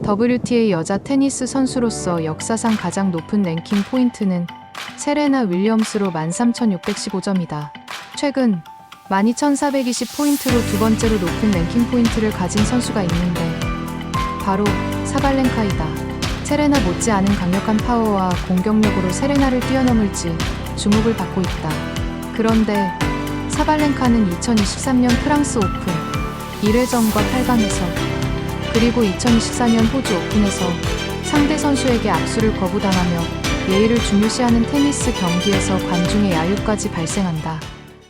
WTA 여자 테니스 선수로서 역사상 가장 높은 랭킹 포인트는 세레나 윌리엄스로 13,615점이다. 최근 12,420포인트로 두 번째로 높은 랭킹 포인트를 가진 선수가 있는데 바로 사발렌카이다. 세레나 못지않은 강력한 파워와 공격력으로 세레나를 뛰어넘을지 주목을 받고 있다. 그런데 사발렌카는 2023년 프랑스 오픈 1회전과 8강에서 그리고 2024년 호주 오픈에서 상대 선수에게 압수를 거부당하며 예의를 중요시하는 테니스 경기에서 관중의 야유까지 발생한다.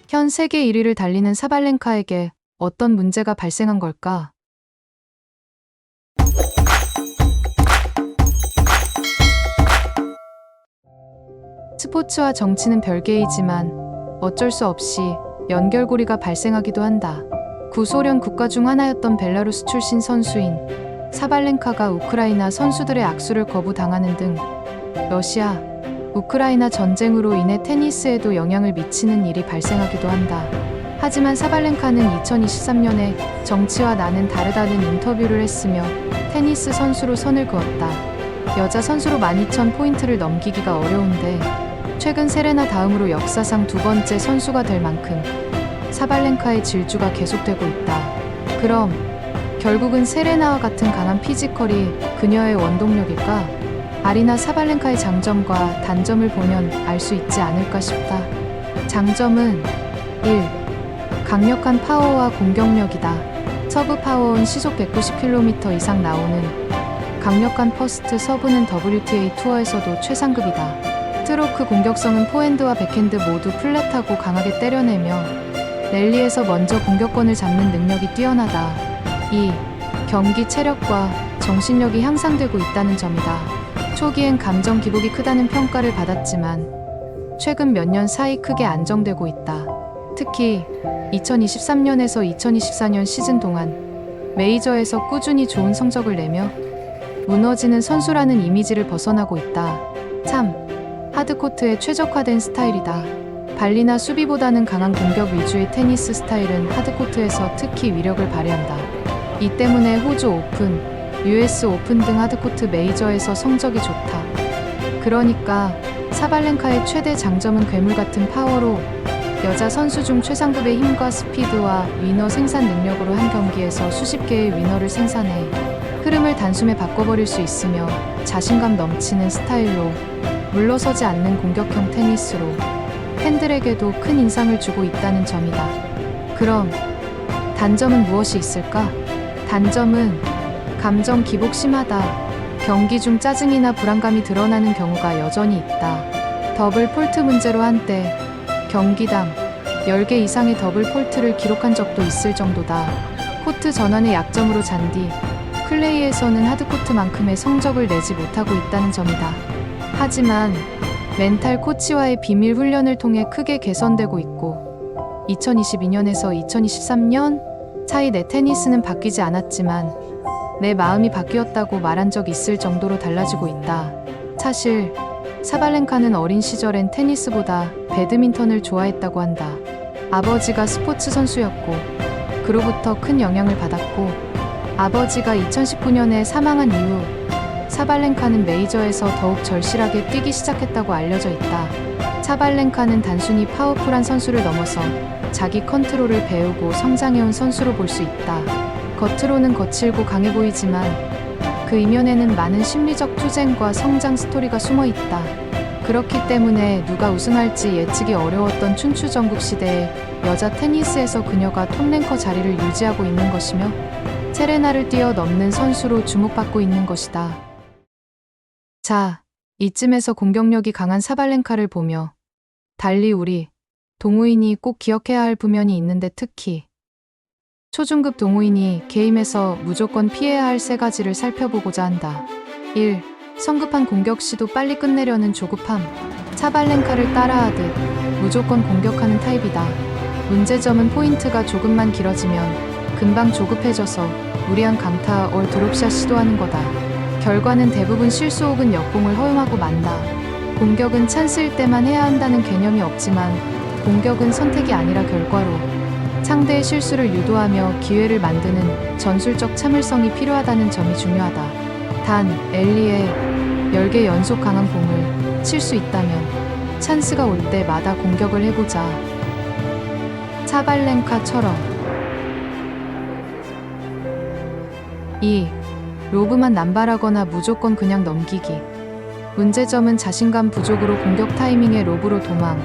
현 세계 1위를 달리는 사발렌카에게 어떤 문제가 발생한 걸까? 스포츠와 정치는 별개이지만 어쩔 수 없이 연결고리가 발생하기도 한다. 구소련 국가 중 하나였던 벨라루스 출신 선수인 사발렌카가 우크라이나 선수들의 악수를 거부당하는 등 러시아, 우크라이나 전쟁으로 인해 테니스에도 영향을 미치는 일이 발생하기도 한다. 하지만 사발렌카는 2023년에 정치와 나는 다르다는 인터뷰를 했으며 테니스 선수로 선을 그었다. 여자 선수로 12,000포인트를 넘기기가 어려운데 최근 세레나 다음으로 역사상 두 번째 선수가 될 만큼 사발렌카의 질주가 계속되고 있다. 그럼 결국은 세레나와 같은 강한 피지컬이 그녀의 원동력일까? 아리나 사발렌카의 장점과 단점을 보면 알 수 있지 않을까 싶다. 장점은 1. 강력한 파워와 공격력이다. 서브 파워는 시속 190km 이상 나오는 강력한 퍼스트 서브는 WTA 투어에서도 최상급이다. 스트로크 공격성은 포핸드와 백핸드 모두 플랫하고 강하게 때려내며 랠리에서 먼저 공격권을 잡는 능력이 뛰어나다. 2. 경기 체력과 정신력이 향상되고 있다는 점이다. 초기엔 감정 기복이 크다는 평가를 받았지만 최근 몇 년 사이 크게 안정되고 있다. 특히 2023년에서 2024년 시즌 동안 메이저에서 꾸준히 좋은 성적을 내며 무너지는 선수라는 이미지를 벗어나고 있다. 3. 하드코트에 최적화된 스타일이다. 발리나 수비보다는 강한 공격 위주의 테니스 스타일은 하드코트에서 특히 위력을 발휘한다. 이 때문에 호주 오픈, US 오픈 등 하드코트 메이저에서 성적이 좋다. 그러니까 사발렌카의 최대 장점은 괴물 같은 파워로 여자 선수 중 최상급의 힘과 스피드와 위너 생산 능력으로 한 경기에서 수십 개의 위너를 생산해 흐름을 단숨에 바꿔버릴 수 있으며 자신감 넘치는 스타일로 물러서지 않는 공격형 테니스로 팬들에게도 큰 인상을 주고 있다는 점이다. 그럼 단점은 무엇이 있을까? 단점은 감정 기복 심하다. 경기 중 짜증이나 불안감이 드러나는 경우가 여전히 있다. 더블 폴트 문제로 한때 경기당 10개 이상의 더블 폴트를 기록한 적도 있을 정도다. 코트 전환의 약점으로 잔디, 클레이에서는 하드코트만큼의 성적을 내지 못하고 있다는 점이다. 하지만 멘탈 코치와의 비밀 훈련을 통해 크게 개선되고 있고 2022년에서 2023년 차이 내 테니스는 바뀌지 않았지만 내 마음이 바뀌었다고 말한 적 있을 정도로 달라지고 있다. 사실 사발렌카는 어린 시절엔 테니스보다 배드민턴을 좋아했다고 한다. 아버지가 스포츠 선수였고 그로부터 큰 영향을 받았고 아버지가 2019년에 사망한 이후 사발렌카는 메이저에서 더욱 절실하게 뛰기 시작했다고 알려져 있다. 사발렌카는 단순히 파워풀한 선수를 넘어서 자기 컨트롤을 배우고 성장해온 선수로 볼 수 있다. 겉으로는 거칠고 강해 보이지만 그 이면에는 많은 심리적 투쟁과 성장 스토리가 숨어 있다. 그렇기 때문에 누가 우승할지 예측이 어려웠던 춘추 전국 시대에 여자 테니스에서 그녀가 톱랭커 자리를 유지하고 있는 것이며 세레나를 뛰어넘는 선수로 주목받고 있는 것이다. 자, 이쯤에서 공격력이 강한 사발렌카를 보며 달리 우리 동호인이 꼭 기억해야 할 부면이 있는데 특히 초중급 동호인이 게임에서 무조건 피해야 할 세 가지를 살펴보고자 한다. 1. 성급한 공격 시도 빨리 끝내려는 조급함. 사발렌카를 따라하듯 무조건 공격하는 타입이다. 문제점은 포인트가 조금만 길어지면 금방 조급해져서 무리한 강타 or 드롭샷 시도하는 거다. 결과는 대부분 실수 혹은 역공을 허용하고 만다. 공격은 찬스일 때만 해야 한다는 개념이 없지만 공격은 선택이 아니라 결과로 상대의 실수를 유도하며 기회를 만드는 전술적 참을성이 필요하다는 점이 중요하다. 단 엘리의 10개 연속 강한 공을 칠 수 있다면 찬스가 올 때마다 공격을 해보자. 사발렌카처럼. 2. 로브만 남발하거나 무조건 그냥 넘기기. 문제점은 자신감 부족으로 공격 타이밍에 로브로 도망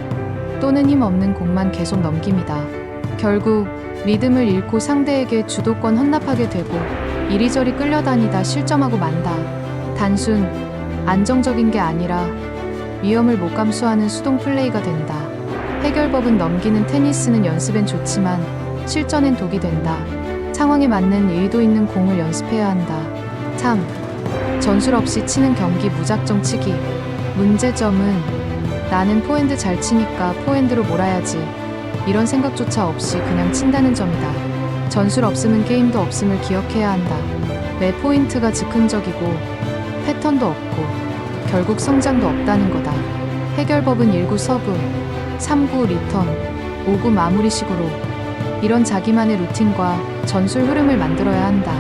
또는 힘없는 공만 계속 넘깁니다. 결국 리듬을 잃고 상대에게 주도권 헌납하게 되고 이리저리 끌려다니다 실점하고 만다. 단순 안정적인 게 아니라 위험을 못 감수하는 수동 플레이가 된다. 해결법은 넘기는 테니스는 연습엔 좋지만 실전엔 독이 된다. 상황에 맞는 의도 있는 공을 연습해야 한다. 3. 전술 없이 치는 경기 무작정 치기. 문제점은 나는 포핸드 잘 치니까 포핸드로 몰아야지. 이런 생각조차 없이 그냥 친다는 점이다. 전술 없으면 게임도 없음을 기억해야 한다. 매 포인트가 즉흥적이고 패턴도 없고 결국 성장도 없다는 거다. 해결법은 1구 서브, 3구 리턴, 5구 마무리식으로 이런 자기만의 루틴과 전술 흐름을 만들어야 한다.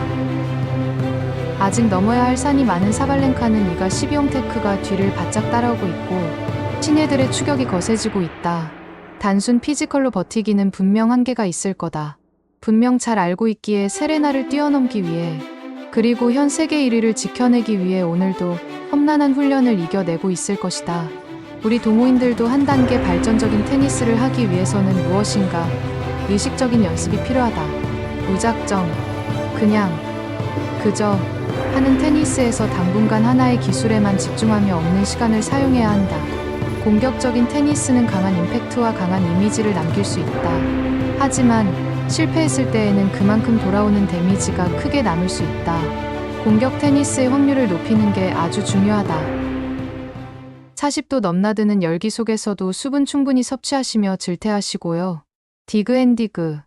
아직 넘어야 할 산이 많은 사발렌카는 이가 12홈 테크가 뒤를 바짝 따라오고 있고 신예들의 추격이 거세지고 있다. 단순 피지컬로 버티기는 분명 한계가 있을 거다. 분명 잘 알고 있기에 세레나를 뛰어넘기 위해 그리고 현 세계 1위를 지켜내기 위해 오늘도 험난한 훈련을 이겨내고 있을 것이다. 우리 동호인들도 한 단계 발전적인 테니스를 하기 위해서는 무엇인가 의식적인 연습이 필요하다. 무작정, 그냥, 그저 하는 테니스에서 당분간 하나의 기술에만 집중하며 없는 시간을 사용해야 한다. 공격적인 테니스는 강한 임팩트와 강한 이미지를 남길 수 있다. 하지만 실패했을 때에는 그만큼 돌아오는 데미지가 크게 남을 수 있다. 공격 테니스의 확률을 높이는 게 아주 중요하다. 40도 넘나드는 열기 속에서도 수분 충분히 섭취하시며 질퇴하시고요. 디그앤디그